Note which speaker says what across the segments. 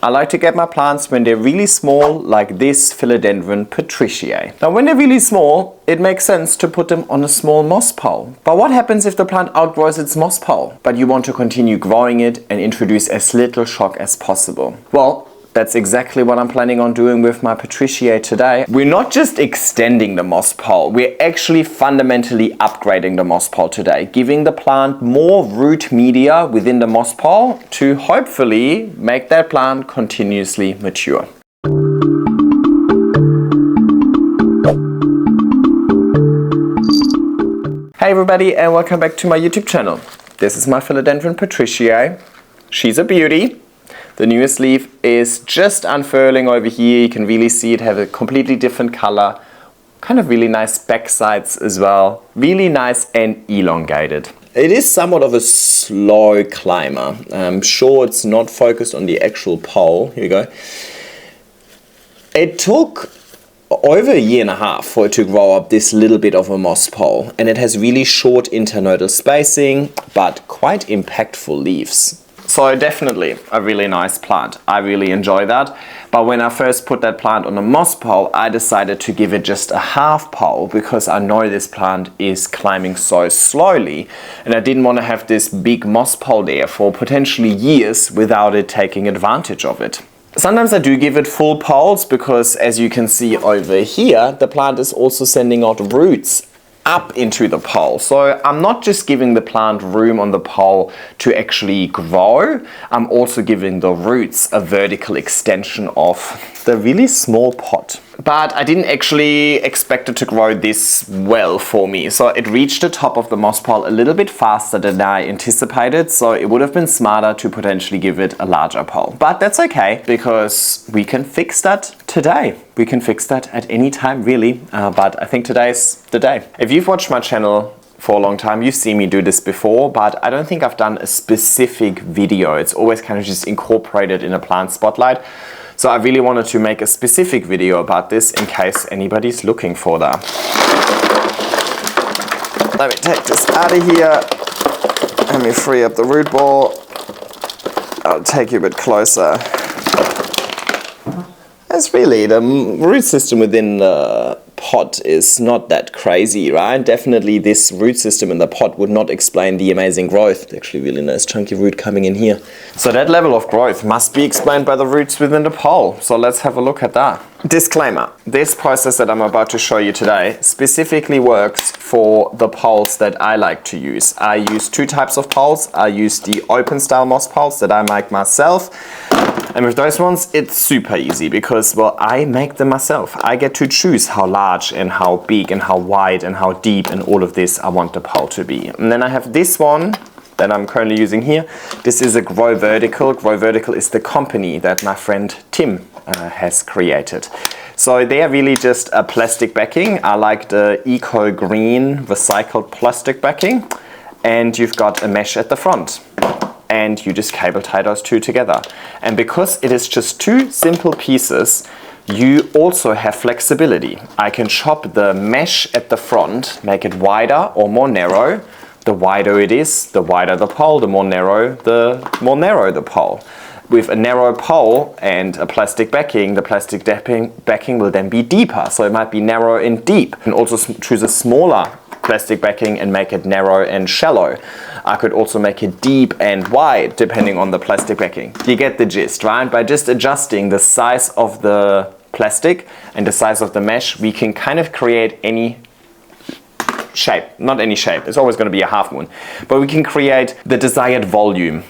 Speaker 1: I like to get my plants when they're really small, like this Philodendron patriciae. Now when they're really small, it makes sense to put them on a small moss pole. But what happens if the plant outgrows its moss pole, but you want to continue growing it and introduce as little shock as possible? Well, that's exactly what I'm planning on doing with my patriciae today. We're not just extending the moss pole, we're actually fundamentally upgrading the moss pole today, giving the plant more root media within the moss pole to hopefully make that plant continuously mature. Hey everybody, and welcome back to my YouTube channel. This is my Philodendron patriciae. She's a beauty. The newest leaf is just unfurling over here. You can really see it have a completely different color. Kind of really nice back sides as well. Really nice and elongated. It is somewhat of a slow climber. I'm sure it's not focused on the actual pole. Here we go. It took over a year and a half for it to grow up this little bit of a moss pole. And it has really short internodal spacing, but quite impactful leaves. So definitely a really nice plant. I really enjoy that. But when I first put that plant on a moss pole, I decided to give it just a half pole because I know this plant is climbing so slowly. And I didn't want to have this big moss pole there for potentially years without it taking advantage of it. Sometimes I do give it full poles because, as you can see over here, the plant is also sending out roots up into the pole. So I'm not just giving the plant room on the pole to actually grow, I'm also giving the roots a vertical extension of the really small pot. But I didn't actually expect it to grow this well for me. So it reached the top of the moss pole a little bit faster than I anticipated. So it would have been smarter to potentially give it a larger pole. But that's okay, because we can fix that today. We can fix that at any time, really. But I think today's the day. If you've watched my channel for a long time, you've seen me do this before, but I don't think I've done a specific video. It's always kind of just incorporated in a plant spotlight. So I really wanted to make a specific video about this in case anybody's looking for that. Let me take this out of here. Let me free up the root ball. I'll take you a bit closer. It's really, the root system within the pot is not that crazy, right? Definitely this root system in the pot would not explain the amazing growth. Actually really nice chunky root coming in here. So that level of growth must be explained by the roots within the pole. So let's have a look at that. Disclaimer, this process that I'm about to show you today specifically works for the poles that I like to use. I use two types of poles. I use the open style moss poles that I make myself. And with those ones, it's super easy because, well, I make them myself. I get to choose how large and how big and how wide and how deep and all of this I want the pole to be. And then I have this one that I'm currently using here. This is a Grow Vertical. Grow Vertical is the company that my friend Tim has created. So they are really just a plastic backing. I like the eco green recycled plastic backing. And you've got a mesh at the front. And you just cable tie those two together. And because it is just two simple pieces, you also have flexibility. I can chop the mesh at the front, make it wider or more narrow. The wider it is, the wider the pole, the more narrow the pole. With a narrow pole and a plastic backing, the plastic backing will then be deeper. So it might be narrow and deep. You can also choose a smaller plastic backing and make it narrow and shallow. I could also make it deep and wide depending on the plastic backing. You get the gist, right? By just adjusting the size of the plastic and the size of the mesh, we can kind of create any shape. Not any shape, it's always going to be a half moon. But we can create the desired volume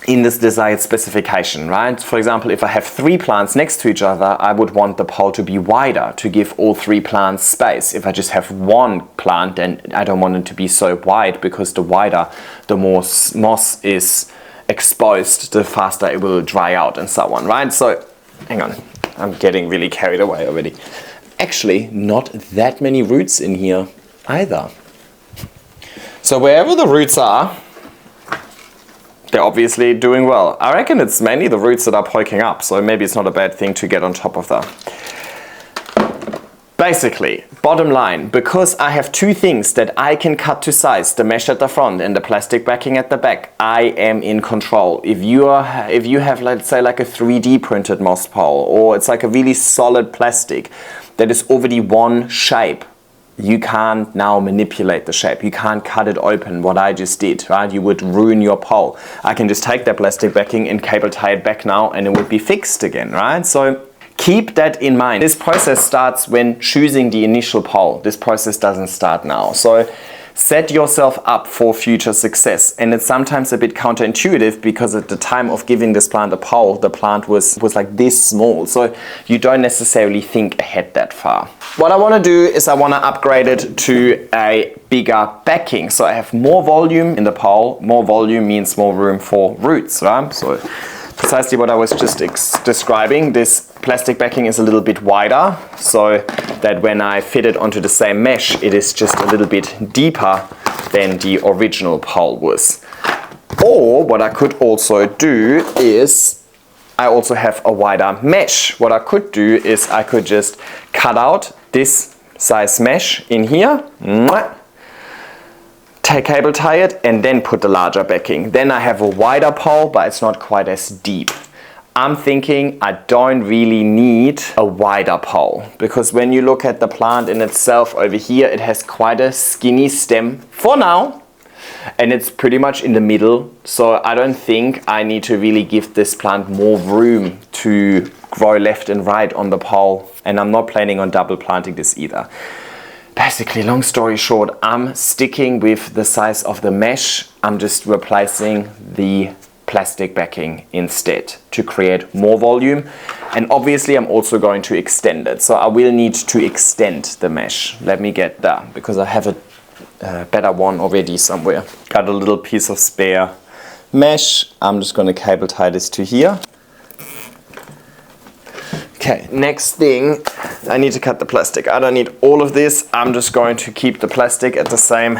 Speaker 1: in this desired specification, right? For example, if I have three plants next to each other, I would want the pole to be wider to give all three plants space. If I just have one plant, then I don't want it to be so wide, because the wider, the more moss is exposed, the faster it will dry out and so on, right? So, hang on, I'm getting really carried away already. Actually, not that many roots in here either. So wherever the roots are, they're obviously doing well. I reckon it's mainly the roots that are poking up, so maybe it's not a bad thing to get on top of that. Basically, bottom line, because I have two things that I can cut to size, the mesh at the front and the plastic backing at the back, I am in control. If you have, let's say, like a 3D printed moss pole, or it's like a really solid plastic that is already one shape, you can't now manipulate the shape. You can't cut it open, what I just did, right? You would ruin your pole. I can just take that plastic backing and cable tie it back now and it would be fixed again, right? So keep that in mind. This process starts when choosing the initial pole. This process doesn't start now. So set yourself up for future success. And it's sometimes a bit counterintuitive because at the time of giving this plant a pole, the plant was like this small. So you don't necessarily think ahead that far. What I want to do is I want to upgrade it to a bigger backing. So I have more volume in the pole. More volume means more room for roots, right? So precisely what I was just describing. This plastic backing is a little bit wider, so that when I fit it onto the same mesh, it is just a little bit deeper than the original pole was. Or what I could also do is, I also have a wider mesh. What I could do is I could just cut out this size mesh in here, cable tie it, and then put the larger backing. Then I have a wider pole, but it's not quite as deep. I'm thinking I don't really need a wider pole, because when you look at the plant in itself over here, it has quite a skinny stem for now, and it's pretty much in the middle. So I don't think I need to really give this plant more room to grow left and right on the pole, and I'm not planning on double planting this either. Basically, long story short, I'm sticking with the size of the mesh. I'm just replacing the plastic backing instead to create more volume. And obviously, I'm also going to extend it. So I will need to extend the mesh. Let me get that, because I have a better one already somewhere. Got a little piece of spare mesh. I'm just going to cable tie this to here. Okay, next thing, I need to cut the plastic. I don't need all of this. I'm just going to keep the plastic at the same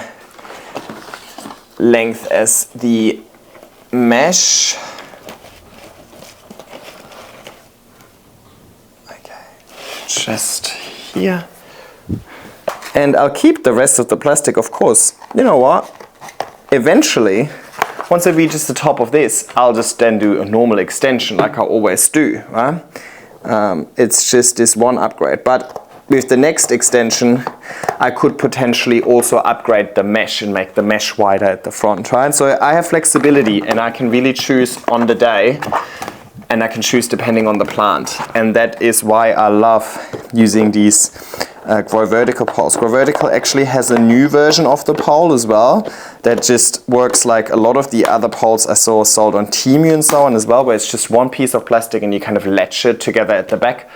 Speaker 1: length as the mesh. Okay, just here. And I'll keep the rest of the plastic, of course. You know what? Eventually, once it reaches the top of this, I'll just then do a normal extension like I always do, right? It's just this one upgrade, but with the next extension I could potentially also upgrade the mesh and make the mesh wider at the front, right? So I have flexibility and I can really choose on the day, and I can choose depending on the plant, and that is why I love using these Grow Vertical poles. Grow Vertical actually has a new version of the pole as well that just works like a lot of the other poles I saw sold on Temu and so on as well, where it's just one piece of plastic and you kind of latch it together at the back.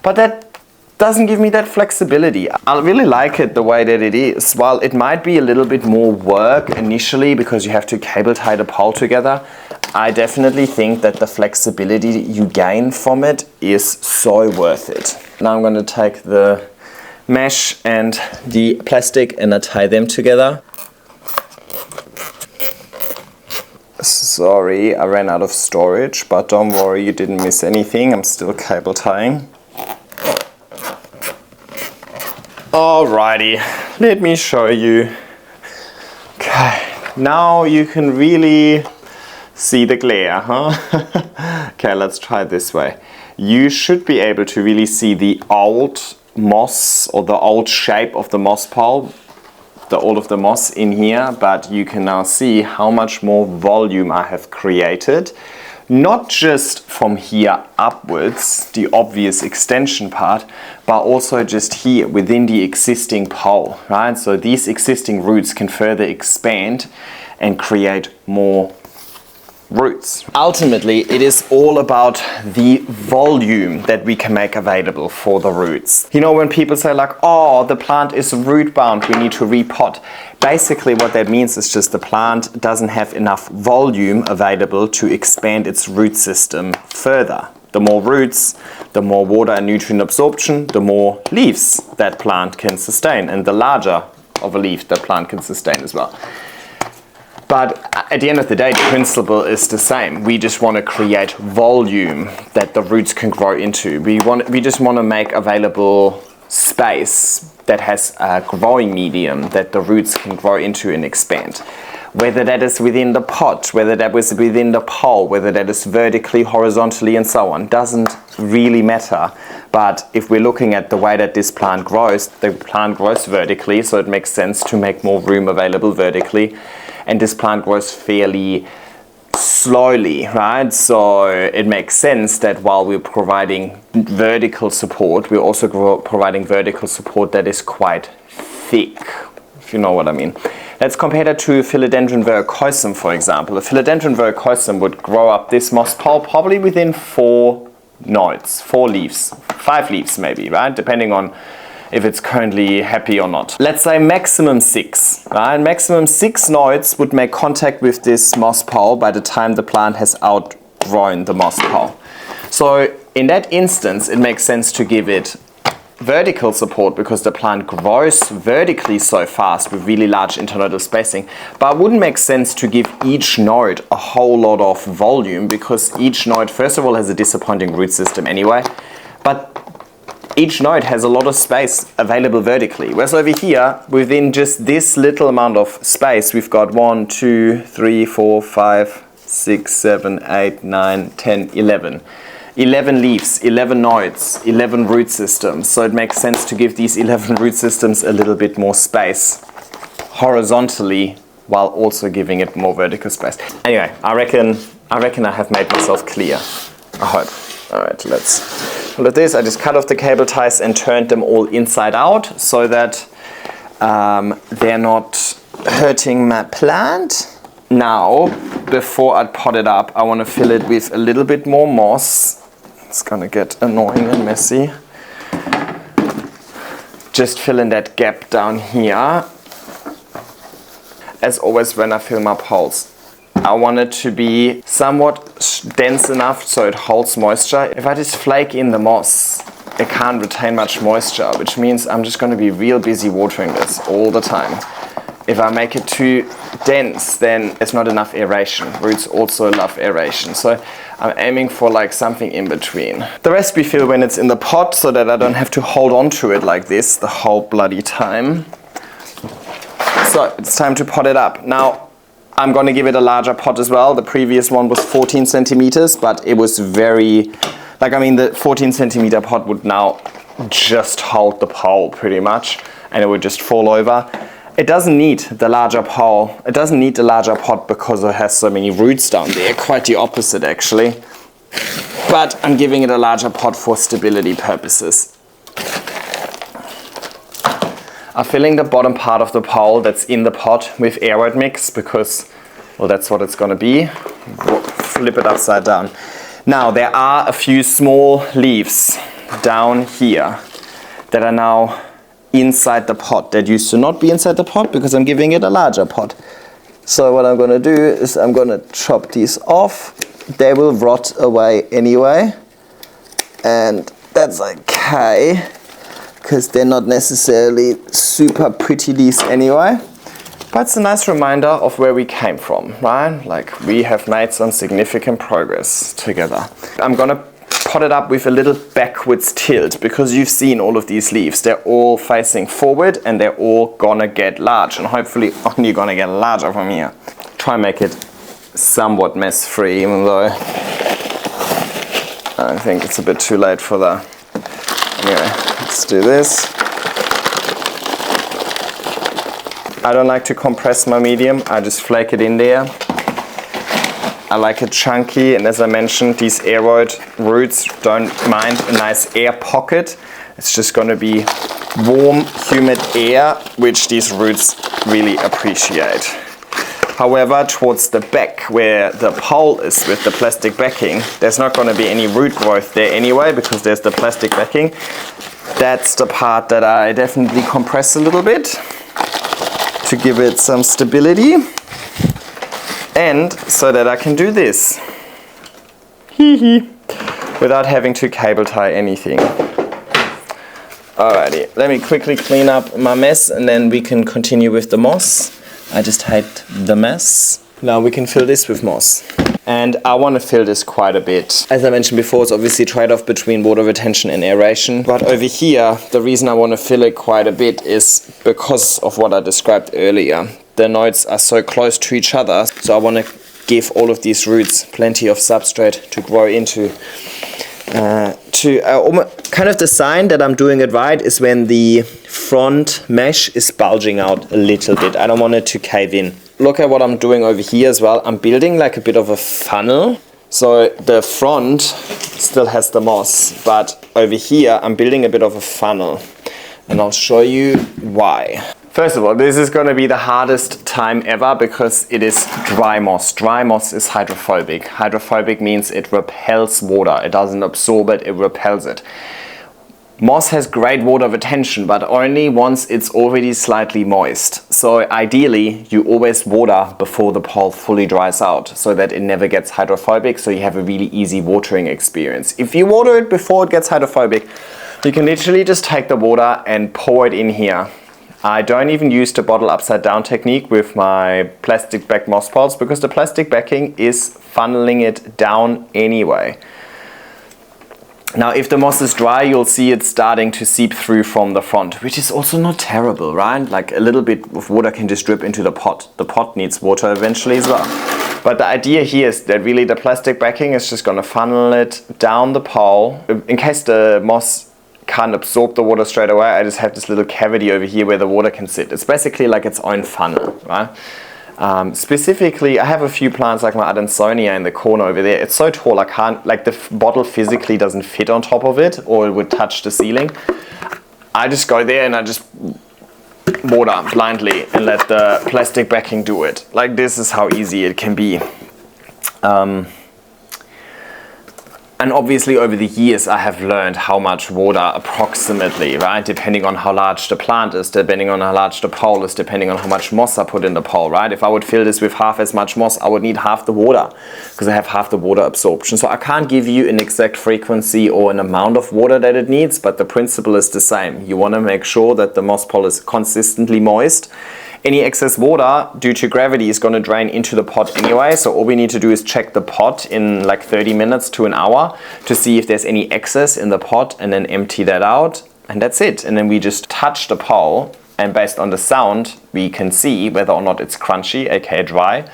Speaker 1: But that doesn't give me that flexibility. I really like it the way that it is. While it might be a little bit more work initially because you have to cable tie the pole together, I definitely think that the flexibility you gain from it is so worth it. Now I'm going to take the mesh and the plastic and I tie them together. Sorry, I ran out of storage, but don't worry, you didn't miss anything. I'm still cable tying. Alrighty, let me show you. Okay, now you can really see the glare, huh? Okay, let's try it this way. You should be able to really see the old moss or the old shape of the moss pole, all of the moss in here, but you can now see how much more volume I have created. Not just from here upwards, the obvious extension part, but also just here within the existing pole, right? So these existing roots can further expand and create more roots. Ultimately, it is all about the volume that we can make available for the roots. You know, when people say like, oh, the plant is root bound, we need to repot. Basically what that means is just the plant doesn't have enough volume available to expand its root system further. The more roots, the more water and nutrient absorption, the more leaves that plant can sustain, and the larger of a leaf that plant can sustain as well. But at the end of the day, the principle is the same. We just want to create volume that the roots can grow into. We just want to make available space that has a growing medium that the roots can grow into and expand. Whether that is within the pot, whether that was within the pole, whether that is vertically, horizontally and so on, doesn't really matter. But if we're looking at the way that this plant grows, the plant grows vertically, so it makes sense to make more room available vertically. And this plant grows fairly slowly, right? So it makes sense that while we're providing vertical support, we're also providing vertical support that is quite thick, if you know what I mean. Let's compare that to Philodendron verrucosum, for example. A Philodendron verrucosum would grow up this moss pole probably within 4 nodes, 4 leaves, 5 leaves maybe, right? Depending on if it's currently happy or not. Let's say maximum 6, right? Maximum 6 nodes would make contact with this moss pole by the time the plant has outgrown the moss pole. So in that instance, it makes sense to give it vertical support because the plant grows vertically so fast with really large internodal spacing. But it wouldn't make sense to give each node a whole lot of volume because each node, first of all, has a disappointing root system anyway. But each node has a lot of space available vertically. Whereas over here, within just this little amount of space, we've got 1, 2, 3, 4, 5, 6, 7, 8, 9, 10, 11. 11 leaves, 11 nodes, 11 root systems. So it makes sense to give these 11 root systems a little bit more space horizontally while also giving it more vertical space. Anyway, I reckon I have made myself clear. I hope. All right, let's look at this. I just cut off the cable ties and turned them all inside out so that they're not hurting my plant. Now, before I pot it up, I want to fill it with a little bit more moss. It's gonna get annoying and messy. Just fill in that gap down here. As always when I fill my poles, I want it to be somewhat dense enough so it holds moisture. If I just flake in the moss, it can't retain much moisture, which means I'm just going to be real busy watering this all the time. If I make it too dense, then there's not enough aeration. Roots also love aeration. So I'm aiming for like something in between. The rest we fill when it's in the pot so that I don't have to hold on to it like this the whole bloody time. So it's time to pot it up. Now, I'm going to give it a larger pot as well. The previous one was 14 centimeters, but it was very, the 14 centimeter pot would now just hold the pole pretty much, and it would just fall over. It doesn't need the larger pole. It doesn't need the larger pot because it has so many roots down there. Quite the opposite, actually. But I'm giving it a larger pot for stability purposes. I'm filling the bottom part of the pole that's in the pot with aeroid mix because, well, that's what it's going to be. Flip it upside down. Now, there are a few small leaves down here that are now inside the pot that used to not be inside the pot because I'm giving it a larger pot. So what I'm going to do is I'm going to chop these off. They will rot away anyway, and that's okay because they're not necessarily super pretty leaves anyway. But it's a nice reminder of where we came from, right? Like, we have made some significant progress together. I'm gonna pot it up with a little backwards tilt because you've seen all of these leaves. They're all facing forward and they're all gonna get large, and hopefully only gonna get larger from here. Try and make it somewhat mess-free, even though I think it's a bit too late for that. Anyway, let's do this. I don't like to compress my medium, I just flake it in there. I like it chunky, and as I mentioned, these aeroid roots don't mind a nice air pocket. It's just going to be warm, humid air, which these roots really appreciate. However, towards the back where the pole is with the plastic backing, there's not going to be any root growth there anyway because there's the plastic backing. That's the part that I definitely compress a little bit to give it some stability, and so that I can do this without having to cable tie anything. Alrighty, let me quickly clean up my mess and then we can continue with the moss. I just hate the mess. Now we can fill this with moss. And I want to fill this quite a bit. As I mentioned before, it's obviously a trade-off between water retention and aeration. But over here, the reason I want to fill it quite a bit is because of what I described earlier. The nodes are so close to each other, so I want to give all of these roots plenty of substrate to grow into. Kind of the sign that I'm doing it right is when the front mesh is bulging out a little bit. I don't want it to cave in. Look at what I'm doing over here as well. I'm building like a bit of a funnel. So the front still has the moss, but over here I'm building a bit of a funnel. And I'll show you why. First of all, this is going to be the hardest time ever because it is dry moss. Dry moss is hydrophobic. Hydrophobic means it repels water. It doesn't absorb it, it repels it. Moss has great water retention, but only once it's already slightly moist. So ideally, you always water before the pole fully dries out so that it never gets hydrophobic, so you have a really easy watering experience. If you water it before it gets hydrophobic, you can literally just take the water and pour it in here. I don't even use the bottle upside down technique with my plastic back moss poles because the plastic backing is funneling it down anyway. Now if the moss is dry, you'll see it starting to seep through from the front, which is also not terrible, right? Like a little bit of water can just drip into the pot. The pot needs water eventually as well. But the idea here is that really the plastic backing is just going to funnel it down the pole. In case the moss can't absorb the water straight away, I just have this little cavity over here where the water can sit. It's basically like its own funnel, right? Specifically, I have a few plants like my Adansonia in the corner over there. It's so tall, I can't, like the bottle physically doesn't fit on top of it or it would touch the ceiling. I just go there and I just water blindly and let the plastic backing do it. Like this is how easy it can be. And obviously over the years I have learned how much water approximately, right? Depending on how large the plant is, depending on how large the pole is, depending on how much moss I put in the pole, right? If I would fill this with half as much moss, I would need half the water because I have half the water absorption. So I can't give you an exact frequency or an amount of water that it needs, but the principle is the same. You want to make sure that the moss pole is consistently moist. Any excess water due to gravity is going to drain into the pot anyway, so all we need to do is check the pot in like 30 minutes to an hour to see if there's any excess in the pot and then empty that out, and that's it. And then we just touch the pole and based on the sound we can see whether or not it's crunchy, aka dry,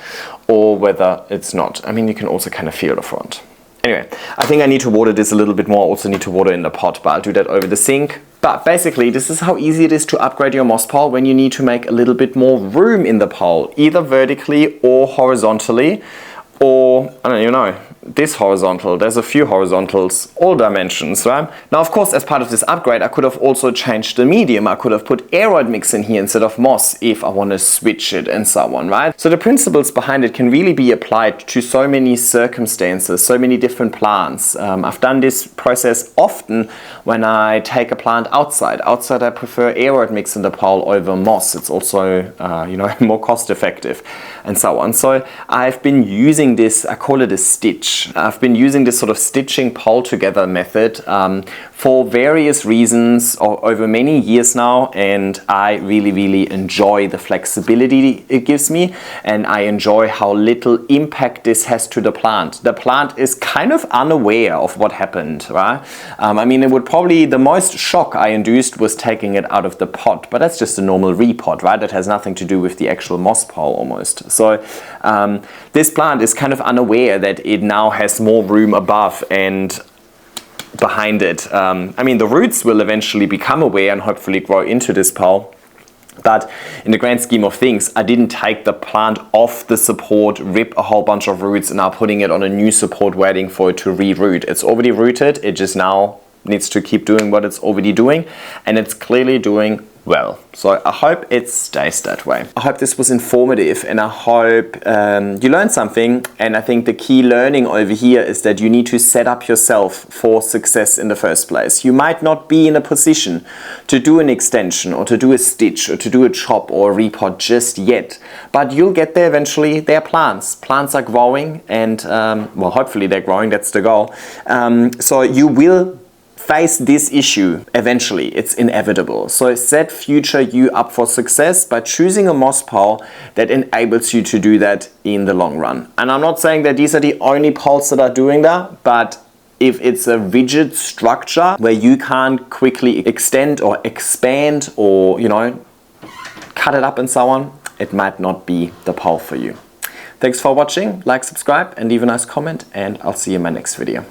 Speaker 1: or whether it's not. I mean, you can also kind of feel the front. Anyway, I think I need to water this a little bit more. I also need to water in the pot, but I'll do that over the sink. But basically, this is how easy it is to upgrade your moss pole when you need to make a little bit more room in the pole, either vertically or horizontally, or, I don't even know, this horizontal. There's a few horizontals, all dimensions, right? Now, of course, as part of this upgrade, I could have also changed the medium. I could have put aeroid mix in here instead of moss if I want to switch it and so on, right? So the principles behind it can really be applied to so many circumstances, so many different plants. I've done this process often when I take a plant outside. Outside, I prefer aeroid mix in the pole over moss. It's also, you know, more cost effective and so on. So I've been using this, I call it a stitch. I've been using this sort of stitching pole together method for various reasons over many years now, and I really enjoy the flexibility it gives me, and I enjoy how little impact this has to the plant. The plant is kind of unaware of what happened, right? I mean, it would probably, the most shock I induced was taking it out of the pot, but that's just a normal repot, right? That has nothing to do with the actual moss pole almost. So this plant is kind of unaware that it now has more room above and behind it. I mean, the roots will eventually become aware and hopefully grow into this pole. But in the grand scheme of things, I didn't take the plant off the support, rip a whole bunch of roots, and now putting it on a new support waiting for it to re-root. It's already rooted, it just now needs to keep doing what it's already doing, and it's clearly doing well. So I hope it stays that way. I hope this was informative, and I hope you learned something. And I think the key learning over here is that you need to set up yourself for success in the first place. You might not be in a position to do an extension or to do a stitch or to do a chop or a repot just yet, but you'll get there eventually. They're plants. Plants are growing, and well, hopefully they're growing. That's the goal. So you will face this issue eventually. It's inevitable. So set future you up for success by choosing a moss pole that enables you to do that in the long run. And I'm not saying that these are the only poles that are doing that, but if it's a rigid structure where you can't quickly extend or expand or, you know, cut it up and so on, it might not be the pole for you. Thanks for watching, like, subscribe, and leave a nice comment, and I'll see you in my next video.